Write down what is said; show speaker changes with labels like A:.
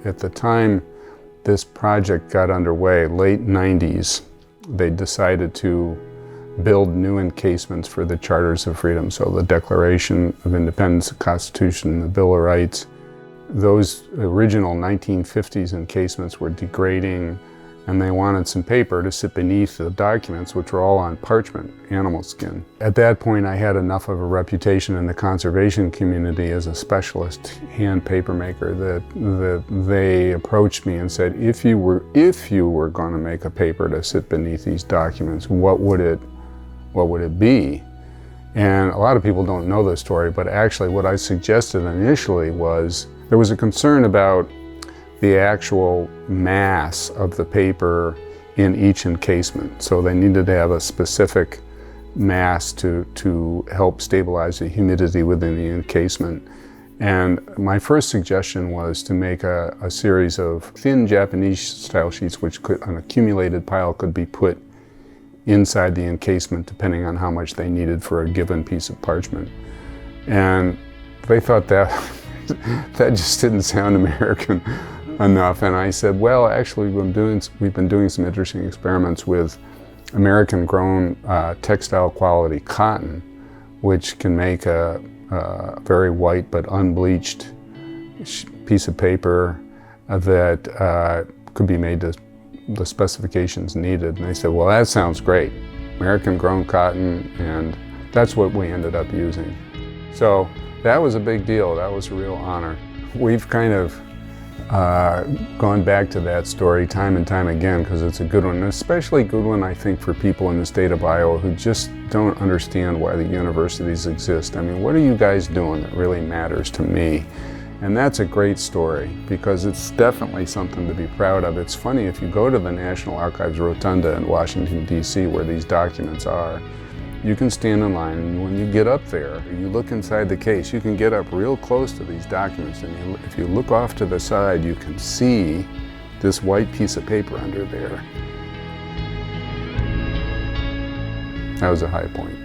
A: At the time this project got underway, late 90s, they decided to build new encasements for the Charters of Freedom. So the Declaration of Independence, the Constitution, the Bill of Rights. Those original 1950s encasements were degrading, and they wanted some paper to sit beneath the documents, which were all on parchment, animal skin. At that point, I had enough of a reputation in the conservation community as a specialist hand paper maker that they approached me and said, if you were going to make a paper to sit beneath these documents, what would it be? And a lot of people don't know this story, but actually what I suggested initially was there was a concern about the actual mass of the paper in each encasement. So they needed to have a specific mass to help stabilize the humidity within the encasement. And my first suggestion was to make a series of thin Japanese style sheets, which an accumulated pile could be put inside the encasement depending on how much they needed for a given piece of parchment. And they thought that that just didn't sound American enough. And I said, well, actually we've been doing some interesting experiments with American grown textile quality cotton, which can make a very white but unbleached piece of paper that could be made to the specifications needed. And they said, well, that sounds great. American grown cotton, and that's what we ended up using. So that was a big deal. That was a real honor. We've kind of gone back to that story time and time again because it's a good one, and especially a good one, I think, for people in the state of Iowa who just don't understand why the universities exist. I mean, what are you guys doing that really matters to me? And that's a great story because it's definitely something to be proud of. It's funny, if you go to the National Archives Rotunda in Washington, D.C., where these documents are, you can stand in line, and when you get up there, you look inside the case, you can get up real close to these documents, and if you look off to the side, you can see this white piece of paper under there. That was a high point.